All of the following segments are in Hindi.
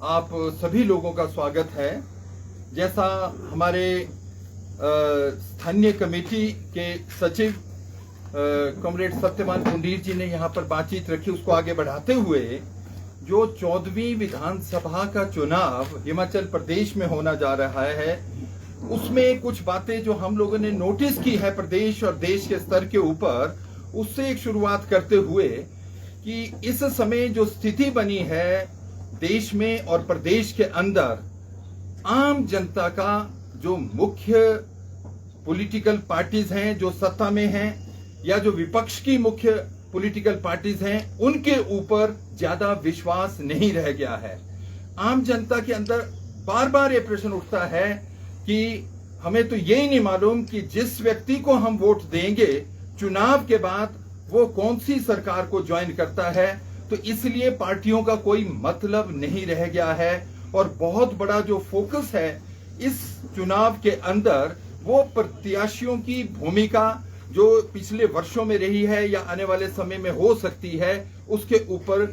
आप सभी लोगों का स्वागत है। जैसा हमारे स्थानीय कमेटी के सचिव कॉमरेड सत्यवान पुंडीर जी ने यहाँ पर बातचीत रखी, उसको आगे बढ़ाते हुए जो 14वीं विधानसभा का चुनाव हिमाचल प्रदेश में होना जा रहा है, उसमें कुछ बातें जो हम लोगों ने नोटिस की है प्रदेश और देश के स्तर के ऊपर, उससे एक शुरुआत करते हुए कि इस समय जो स्थिति बनी है देश में और प्रदेश के अंदर, आम जनता का जो मुख्य पॉलिटिकल पार्टीज हैं जो सत्ता में हैं या जो विपक्ष की मुख्य पॉलिटिकल पार्टीज हैं, उनके ऊपर ज्यादा विश्वास नहीं रह गया है। आम जनता के अंदर बार बार ये प्रश्न उठता है कि हमें तो यही नहीं मालूम कि जिस व्यक्ति को हम वोट देंगे चुनाव के बाद वो कौन सी सरकार को ज्वाइन करता है। तो इसलिए पार्टियों का कोई मतलब नहीं रह गया है और बहुत बड़ा जो फोकस है इस चुनाव के अंदर वो प्रत्याशियों की भूमिका जो पिछले वर्षों में रही है या आने वाले समय में हो सकती है, उसके ऊपर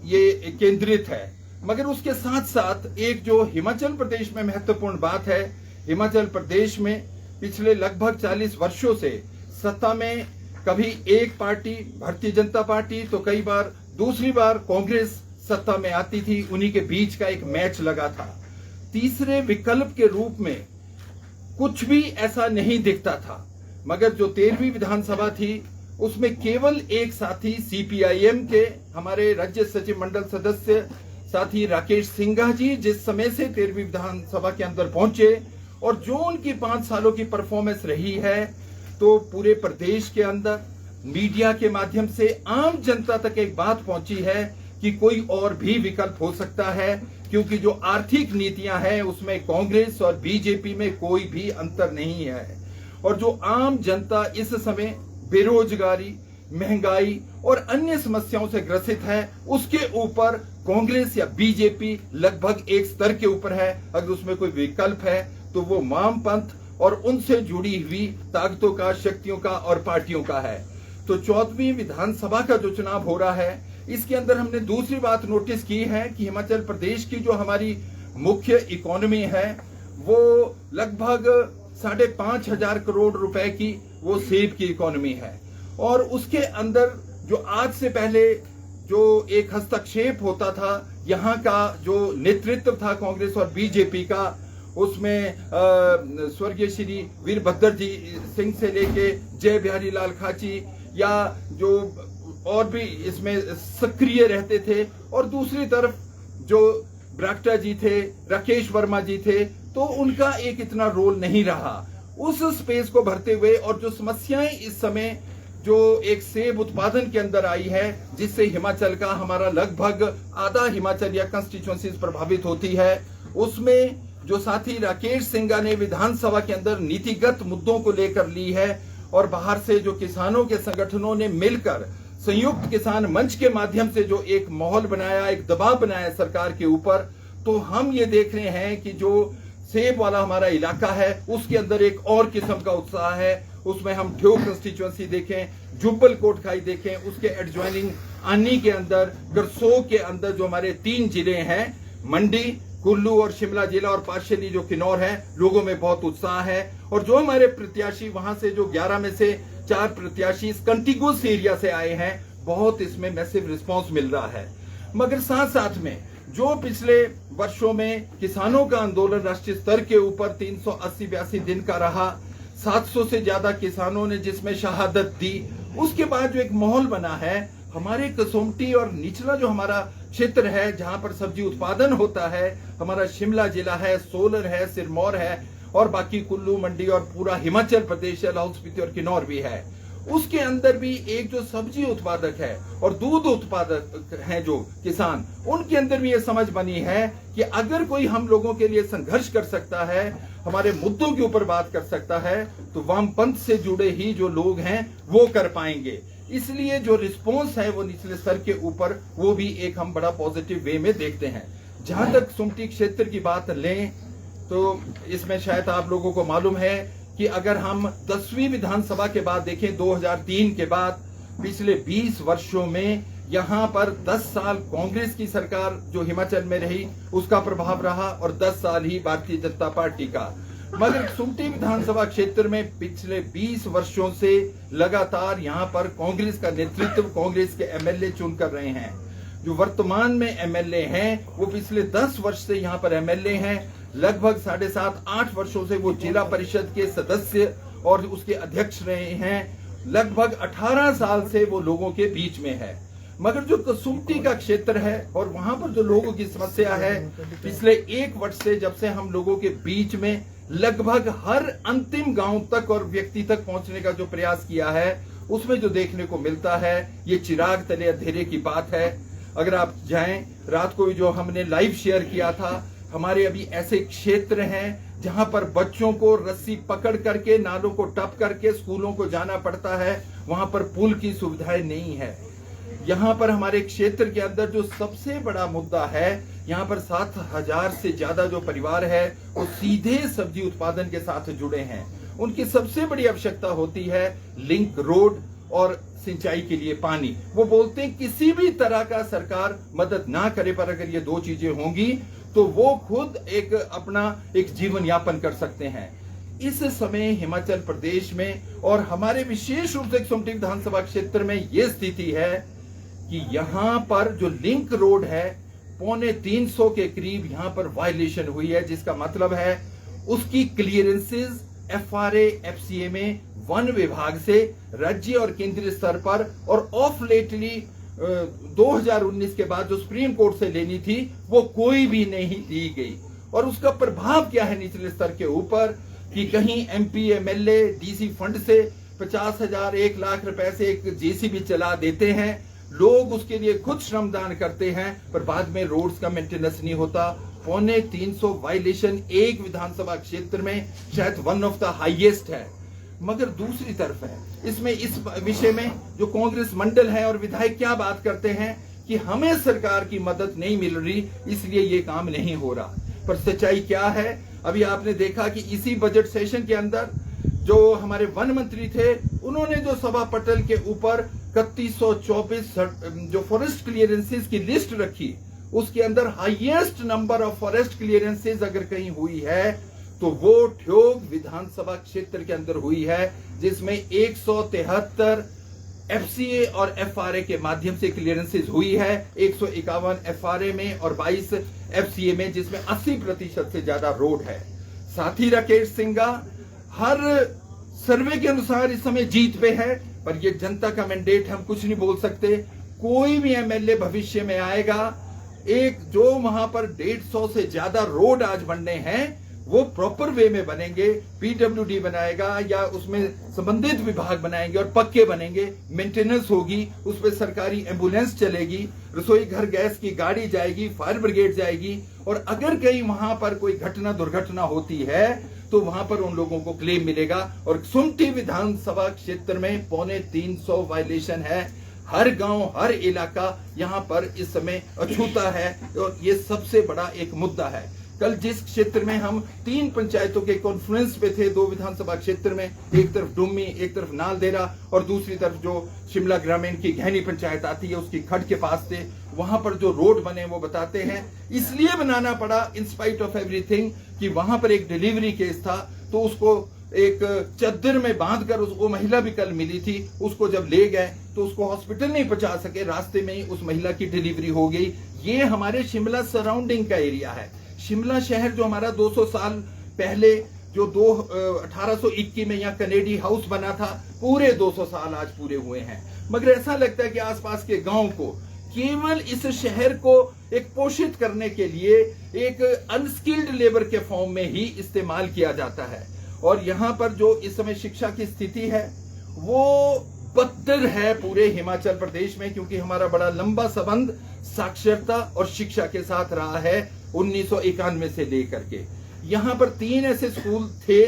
ये केंद्रित है। मगर उसके साथ साथ एक जो हिमाचल प्रदेश में महत्वपूर्ण बात है, हिमाचल प्रदेश में पिछले लगभग 40 वर्षों से सत्ता में कभी एक पार्टी भारतीय जनता पार्टी तो कई बार दूसरी बार कांग्रेस सत्ता में आती थी, उन्हीं के बीच का एक मैच लगा था। तीसरे विकल्प के रूप में कुछ भी ऐसा नहीं दिखता था। मगर जो 13वीं विधानसभा थी उसमें केवल एक साथी सीपीआईएम के हमारे राज्य सचिव मंडल सदस्य साथी राकेश सिंघा जी जिस समय से 13वीं विधानसभा के अंदर पहुंचे और जो उनकी 5 सालों की परफॉर्मेंस रही है, तो पूरे प्रदेश के अंदर मीडिया के माध्यम से आम जनता तक एक बात पहुंची है कि कोई और भी विकल्प हो सकता है, क्योंकि जो आर्थिक नीतियां हैं उसमें कांग्रेस और बीजेपी में कोई भी अंतर नहीं है। और जो आम जनता इस समय बेरोजगारी, महंगाई और अन्य समस्याओं से ग्रसित है, उसके ऊपर कांग्रेस या बीजेपी लगभग एक स्तर के ऊपर है। अगर उसमें कोई विकल्प है तो वो वामपंथ और उनसे जुड़ी हुई ताकतों का, शक्तियों का और पार्टियों का है। तो 14वीं विधानसभा का जो चुनाव हो रहा है, इसके अंदर हमने दूसरी बात नोटिस की है कि हिमाचल प्रदेश की जो हमारी मुख्य इकोनॉमी है वो लगभग 5,500 करोड़ रुपए की वो सेब की इकोनॉमी है। और उसके अंदर जो आज से पहले जो एक हस्तक्षेप होता था, यहाँ का जो नेतृत्व था कांग्रेस और बीजेपी का, उसमें स्वर्गीय श्री वीरभद्र जी सिंह से लेके जय बिहारी लाल खाची या जो और भी इसमें सक्रिय रहते थे, और दूसरी तरफ जो ब्राक्टा जी थे, राकेश वर्मा जी थे, तो उनका एक इतना रोल नहीं रहा उस स्पेस को भरते हुए। और जो समस्याएं इस समय जो एक सेब उत्पादन के अंदर आई है, जिससे हिमाचल का हमारा लगभग आधा हिमाचल या कंस्टिट्यूएंसीज प्रभावित होती है, उसमें जो साथी राकेश सिंघा ने विधानसभा के अंदर नीतिगत मुद्दों को लेकर ली है और बाहर से जो किसानों के संगठनों ने मिलकर संयुक्त किसान मंच के माध्यम से जो एक माहौल बनाया, एक दबाव बनाया सरकार के ऊपर, तो हम ये देख रहे हैं कि जो सेब वाला हमारा इलाका है उसके अंदर एक और किस्म का उत्साह है। उसमें हम ठियोग कंस्टिट्यूएंसी देखें, जुब्बल कोटखाई देखें, उसके एडजॉइनिंग आनी के अंदर, करसोग के अंदर जो हमारे 3 जिले हैं, मंडी, कुल्लू और शिमला जिला और पार्शियली जो किन्नौर है, लोगों में बहुत उत्साह है। और जो हमारे प्रत्याशी वहां से जो 11 में से 4 प्रत्याशी इस कंटिगुअस एरिया से आए हैं, बहुत इसमें मैसिव रिस्पांस मिल रहा है। मगर साथ साथ में जो पिछले वर्षों में किसानों का आंदोलन राष्ट्रीय स्तर के ऊपर 380-82 दिन का रहा, 700 से ज्यादा किसानों ने जिसमें शहादत दी, उसके बाद जो एक माहौल बना है, हमारे कसोमटी और निचला जो हमारा क्षेत्र है जहां पर सब्जी उत्पादन होता है, हमारा शिमला जिला है, सोलन है, सिरमौर है और बाकी कुल्लू, मंडी और पूरा हिमाचल प्रदेश, लाहौल स्पीति और किन्नौर भी है, उसके अंदर भी एक जो सब्जी उत्पादक है और दूध उत्पादक हैं जो किसान, उनके अंदर भी ये समझ बनी है कि अगर कोई हम लोगों के लिए संघर्ष कर सकता है, हमारे मुद्दों के ऊपर बात कर सकता है, तो वामपंथ से जुड़े ही जो लोग हैं वो कर पाएंगे। इसलिए जो रिस्पॉन्स है वो निचले स्तर के ऊपर, वो भी एक हम बड़ा पॉजिटिव वे में देखते हैं। जहां तक सुमटी क्षेत्र की बात लें तो इसमें शायद आप लोगों को मालूम है कि अगर हम 10वीं विधानसभा के बाद देखें, 2003 के बाद पिछले 20 वर्षों में यहाँ पर 10 साल कांग्रेस की सरकार जो हिमाचल में रही उसका प्रभाव रहा और 10 साल ही भारतीय जनता पार्टी का। मगर सुमटी विधानसभा क्षेत्र में पिछले 20 वर्षों से लगातार यहाँ पर कांग्रेस का नेतृत्व, कांग्रेस के एमएलए चुन कर रहे हैं। जो वर्तमान में एमएलए हैं वो पिछले 10 वर्ष से यहाँ पर एमएलए हैं। लगभग 7.5-8 वर्षों से वो जिला परिषद के सदस्य और उसके अध्यक्ष रहे हैं। लगभग 18 साल से वो लोगों के बीच में है। मगर जो कसुमटी का क्षेत्र है और वहां पर जो लोगों की समस्या है, पिछले 1 वर्ष से जब से हम लोगों के बीच में लगभग हर अंतिम गांव तक और व्यक्ति तक पहुंचने का जो प्रयास किया है, उसमें जो देखने को मिलता है ये चिराग तले अंधेरे की बात है। अगर आप जाएं, रात को भी जो हमने लाइव शेयर किया था, हमारे अभी ऐसे क्षेत्र हैं जहां पर बच्चों को रस्सी पकड़ करके नालों को टप करके स्कूलों को जाना पड़ता है। वहां पर पुल की सुविधाएं नहीं है। यहाँ पर हमारे क्षेत्र के अंदर जो सबसे बड़ा मुद्दा है, यहाँ पर 7,000 से ज्यादा जो परिवार है वो सीधे सब्जी उत्पादन के साथ जुड़े हैं। उनकी सबसे बड़ी आवश्यकता होती है लिंक रोड और सिंचाई के लिए पानी। वो बोलते हैं किसी भी तरह का सरकार मदद ना करे, पर अगर ये 2 चीजें होंगी तो वो खुद अपना एक जीवन यापन कर सकते हैं। इस समय हिमाचल प्रदेश में और हमारे विशेष रूप से सुमटी विधानसभा क्षेत्र में ये स्थिति है कि यहाँ पर जो लिंक रोड है 350 के करीब यहाँ पर वायलेशन हुई है, जिसका मतलब है उसकी क्लियरेंसेस FRA FCA में वन विभाग से राज्य और केंद्रीय स्तर पर और ऑफ लेटली 2019 के बाद जो सुप्रीम कोर्ट से लेनी थी वो कोई भी नहीं दी गई। और उसका प्रभाव क्या है निचले स्तर के ऊपर कि कहीं MP MLA DC फंड से 50,000 1 लाख रुपए से एक JCB चला देते हैं। लोग उसके लिए खुद श्रमदान करते हैं, पर बाद में रोड्स का मेंटेनेंस नहीं होता। 350 वायलेशन एक विधानसभा क्षेत्र में शायद वन ऑफ द हाईएस्ट है। मगर दूसरी तरफ है इसमें इस विषय में जो कांग्रेस मंडल है और विधायक क्या बात करते हैं कि हमें सरकार की मदद नहीं मिल रही, इसलिए ये काम नहीं हो रहा। पर सच्चाई क्या है? अभी आपने देखा कि इसी बजट सेशन के अंदर जो हमारे वन मंत्री थे, उन्होंने जो सभा पटल के ऊपर 3124 जो फॉरेस्ट क्लियरेंसेस की लिस्ट रखी, उसके अंदर highest number of forest clearances अगर कहीं हुई है तो वो ठियोग विधानसभा क्षेत्र के अंदर हुई है, जिसमें 173 FCA और FRA के माध्यम से क्लियरेंसेस हुई है। 151 FRA में और 22 FCA में, जिसमें 80% से ज्यादा रोड है। साथी राकेश सिंघा हर सर्वे के अनुसार इस समय जीत पे है, पर ये जनता का मैंडेट, हम कुछ नहीं बोल सकते। कोई भी MLA भविष्य में आएगा, एक जो वहां पर 150 से ज्यादा रोड आज बनने हैं वो प्रॉपर वे में बनेंगे। PWD बनाएगा या उसमें संबंधित विभाग बनाएंगे और पक्के बनेंगे, मेंटेनेंस होगी, उस पर सरकारी एम्बुलेंस चलेगी, रसोई घर गैस की गाड़ी जाएगी, फायर ब्रिगेड जाएगी। और अगर कहीं वहां पर कोई घटना दुर्घटना होती है तो वहां पर उन लोगों को क्लेम मिलेगा। और सुमटी विधानसभा क्षेत्र में 350 वायलेशन है। हर गांव, हर इलाका यहाँ पर इस समय अछूता है और ये सबसे बड़ा एक मुद्दा है। कल जिस क्षेत्र में हम 3 पंचायतों के कॉन्फ्रेंस पे थे, 2 विधानसभा क्षेत्र में, एक तरफ डुम्मी, एक तरफ नालदेरा और दूसरी तरफ जो शिमला ग्रामीण की गहनी पंचायत आती है उसकी खड के पास थे, वहां पर जो रोड बने वो बताते हैं इसलिए बनाना पड़ा इन स्पाइट ऑफ एवरीथिंग कि वहां पर एक डिलीवरी केस था, तो उसको एक चद्दर में बांधकर उसको महिला भी कल मिली थी, उसको जब ले गए तो उसको हॉस्पिटल नहीं पहुंचा सके, रास्ते में ही उस महिला की डिलीवरी हो गई। ये हमारे शिमला सराउंडिंग का एरिया है। शिमला शहर जो हमारा 200 साल पहले जो 1821 में यहाँ कनेडी हाउस बना था, पूरे 200 साल आज पूरे हुए हैं। मगर ऐसा लगता है कि आसपास के गांव को केवल इस शहर को एक पोषित करने के लिए एक अनस्किल्ड लेबर के फॉर्म में ही इस्तेमाल किया जाता है। और यहाँ पर जो इस समय शिक्षा की स्थिति है वो बदतर है पूरे हिमाचल प्रदेश में, क्योंकि हमारा बड़ा लंबा संबंध साक्षरता और शिक्षा के साथ रहा है 1991 से लेकर के। यहाँ पर 3 ऐसे स्कूल थे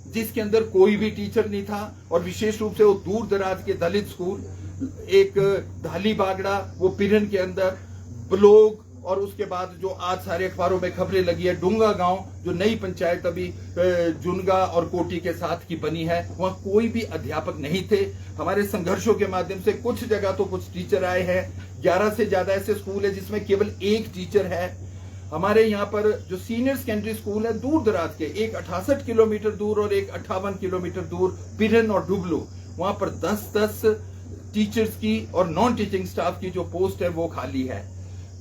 जिसके अंदर कोई भी टीचर नहीं था, और विशेष रूप से वो दूर दराज के दलित स्कूल, एक धाली बागड़ा वो पिरन के अंदर, ब्लोग और उसके बाद जो आज सारे अखबारों में खबरें लगी है, डुंगा गांव जो नई पंचायत अभी जुनगा और कोटी के साथ की बनी है, वहां कोई भी अध्यापक नहीं थे। हमारे संघर्षों के माध्यम से कुछ जगह तो कुछ टीचर आए हैं। 11 से ज्यादा ऐसे स्कूल है जिसमें केवल एक टीचर है। हमारे यहाँ पर जो सीनियर सेकेंडरी स्कूल है दूर दराज के, एक 68 किलोमीटर दूर और एक 58 किलोमीटर दूर, बिरन और डुबलो, वहां पर 10-10 टीचर्स की और नॉन टीचिंग स्टाफ की जो पोस्ट है वो खाली है।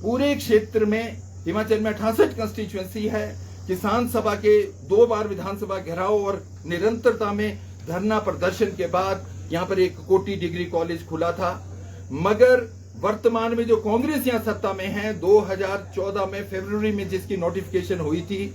पूरे क्षेत्र में हिमाचल में 68 कंस्टिट्यूएंसी है। किसान सभा के 2 बार विधानसभा घेराव और निरंतरता में धरना प्रदर्शन के बाद यहाँ पर एक कोटी डिग्री कॉलेज खुला था। मगर वर्तमान में जो कांग्रेस यहाँ सत्ता में है, 2014 में फरवरी में जिसकी नोटिफिकेशन हुई थी,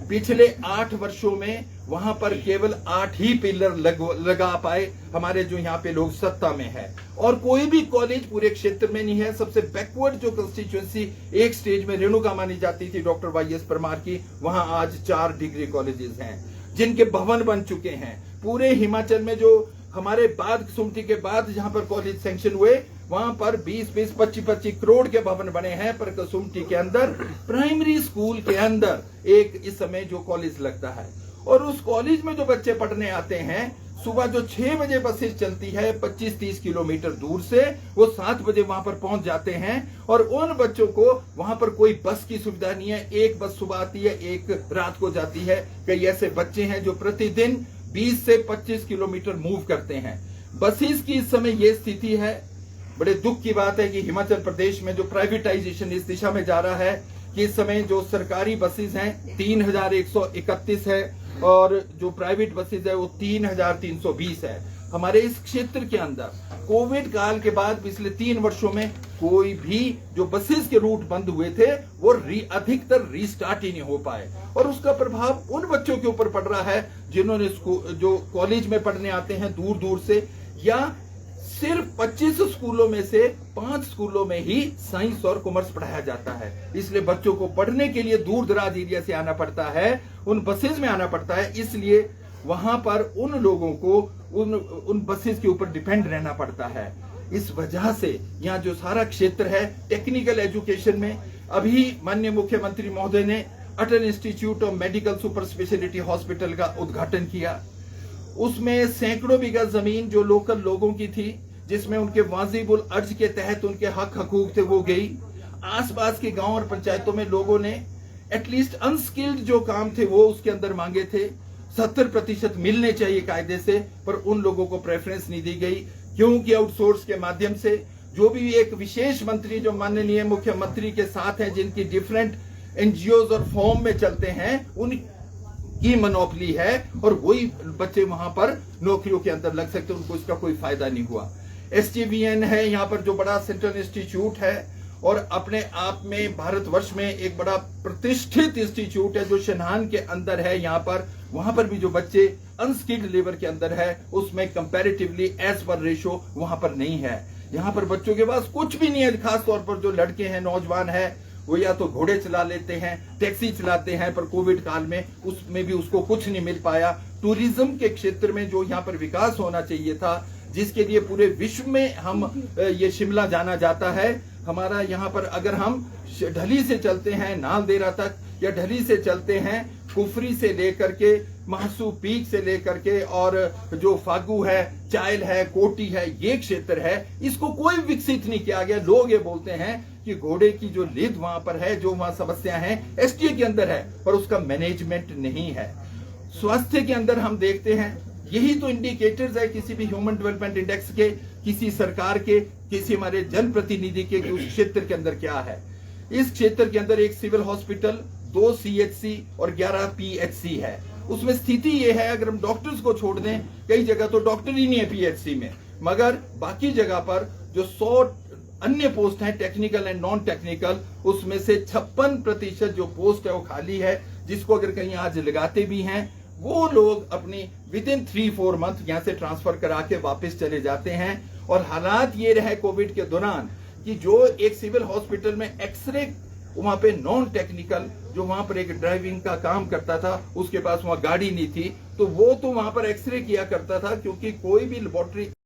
पिछले 8 वर्षों में वहां पर केवल 8 ही पिलर लगा पाए हमारे जो यहाँ पे लोग सत्ता में है, और कोई भी कॉलेज पूरे क्षेत्र में नहीं है। सबसे बैकवर्ड जो कंस्टिट्यूएंसी एक स्टेज में रेणुका मानी जाती थी डॉक्टर वाईएस परमार की, वहां आज 4 डिग्री कॉलेजेस हैं जिनके भवन बन चुके हैं। पूरे हिमाचल में जो हमारे बाद कसुम्पटी के बाद जहां पर कॉलेज सैंक्शन हुए, वहां पर 20-20, 25-25 करोड़ के भवन बने हैं, पर कसुम्पटी के अंदर प्राइमरी स्कूल के अंदर एक इस समय जो कॉलेज लगता है, और उस कॉलेज में जो बच्चे पढ़ने आते हैं, सुबह जो 6 बजे बसेज चलती है 25-30 किलोमीटर दूर से, वो 7 बजे वहां पर पहुंच जाते हैं, और उन बच्चों को वहां पर कोई बस की सुविधा नहीं है। एक बस सुबह आती है, एक रात को जाती है। कई ऐसे बच्चे हैं जो प्रतिदिन 20 से 25 किलोमीटर मूव करते हैं। बसेस की इस समय ये स्थिति है। बड़े दुख की बात है कि हिमाचल प्रदेश में जो प्राइवेटाइजेशन इस दिशा में जा रहा है कि इस समय जो सरकारी बसेस हैं 3131 है, और जो प्राइवेट बसेस है वो 3320 है। हमारे इस क्षेत्र के अंदर कोविड काल के बाद पिछले 3 वर्षों में कोई भी जो बसेस के रूट बंद हुए थे वो अधिकतर रीस्टार्ट ही नहीं हो पाए, और उसका प्रभाव उन बच्चों के ऊपर पड़ रहा है जिन्होंने जो कॉलेज में पढ़ने आते हैं दूर दूर से, या सिर्फ 25 स्कूलों में से 5 स्कूलों में ही साइंस और कॉमर्स पढ़ाया जाता है। इसलिए बच्चों को पढ़ने के लिए दूर दराज एरिया से आना पड़ता है, उन बसेस में आना पड़ता है। इसलिए वहां पर उन लोगों को उन बसेस के ऊपर डिपेंड रहना पड़ता है। इस वजह से यहाँ जो सारा क्षेत्र है टेक्निकल एजुकेशन में, अभी माननीय मुख्यमंत्री महोदय ने Atal institute of medical super speciality hospital का उद्घाटन किया। उसमें सैकड़ों बीघा जमीन जो लोकल लोगों की थी, जिसमें उनके वाजिबुल अर्ज के तहत उनके हक हकूक थे, वो गई। आसपास के गांव और पंचायतों में लोगों ने एटलीस्ट अनस्किल्ड जो काम थे वो उसके अंदर मांगे थे। 70% मिलने चाहिए कायदे से, पर उन लोगों को प्रेफरेंस नहीं दी गई, क्योंकि आउटसोर्स के माध्यम से जो भी एक विशेष मंत्री जो माननीय मुख्यमंत्री के साथ हैं, जिनकी डिफरेंट एनजीओज और फॉर्म में चलते हैं, उनकी मोनोपोली है, और वही बच्चे वहां पर नौकरियों के अंदर लग सकते, उनको इसका कोई फायदा नहीं हुआ। STVN है यहाँ पर जो बड़ा सेंट्रल इंस्टीट्यूट है, और अपने आप में भारतवर्ष में एक बड़ा प्रतिष्ठित इंस्टीट्यूट है जो शनान के अंदर है यहाँ पर। वहां पर भी जो बच्चे अनस्किल्ड लेबर के अंदर है, उसमें कंपैरेटिवली एज पर रेशो वहां पर नहीं है। यहाँ पर बच्चों के पास कुछ भी नहीं है। खास तौर पर जो लड़के हैं, नौजवान है, वो या तो घोड़े चला लेते हैं, टैक्सी चलाते हैं, पर कोविड काल में उसमें भी उसको कुछ नहीं मिल पाया। टूरिज्म के क्षेत्र में जो यहाँ पर विकास होना चाहिए था, जिसके लिए पूरे विश्व में हम ये शिमला जाना जाता है, हमारा यहाँ पर अगर हम ढली से चलते हैं नालदेहरा तक, या ढली से चलते हैं कुफरी से लेकर के महासू पीक से लेकर के, और जो फागू है, चायल है, कोटी है, ये क्षेत्र है, इसको कोई विकसित नहीं किया गया। लोग ये बोलते हैं कि घोड़े की जो लिद वहां पर है, जो वहां समस्या है, STA के अंदर है, पर उसका मैनेजमेंट नहीं है। स्वास्थ्य के अंदर हम देखते हैं, यही तो इंडिकेटर्स है किसी भी ह्यूमन डेवलपमेंट इंडेक्स के, किसी सरकार के, किसी हमारे जनप्रतिनिधि के, कि उस क्षेत्र के अंदर क्या है। इस क्षेत्र के अंदर एक सिविल हॉस्पिटल, 2 CHC और 11 PHC है। उसमें स्थिति यह है, अगर हम डॉक्टर्स को छोड़ दें, कई जगह तो डॉक्टर ही नहीं है PHC में, मगर बाकी जगह पर जो 100 अन्य पोस्ट हैं टेक्निकल एंड नॉन टेक्निकल, उसमें से 56% जो पोस्ट है वो खाली है, जिसको अगर कहीं आज लगाते भी हैं, वो लोग अपनी विदिन 3-4 मंथ यहाँ से ट्रांसफर करा के वापस चले जाते हैं। और हालात ये रहे कोविड के दौरान कि जो एक सिविल हॉस्पिटल में एक्सरे, वहां पे नॉन टेक्निकल जो वहां पर एक ड्राइविंग का काम करता था, उसके पास वहां गाड़ी नहीं थी, तो वो तो वहां पर एक्सरे किया करता था, क्योंकि कोई भी लेबोरेटरी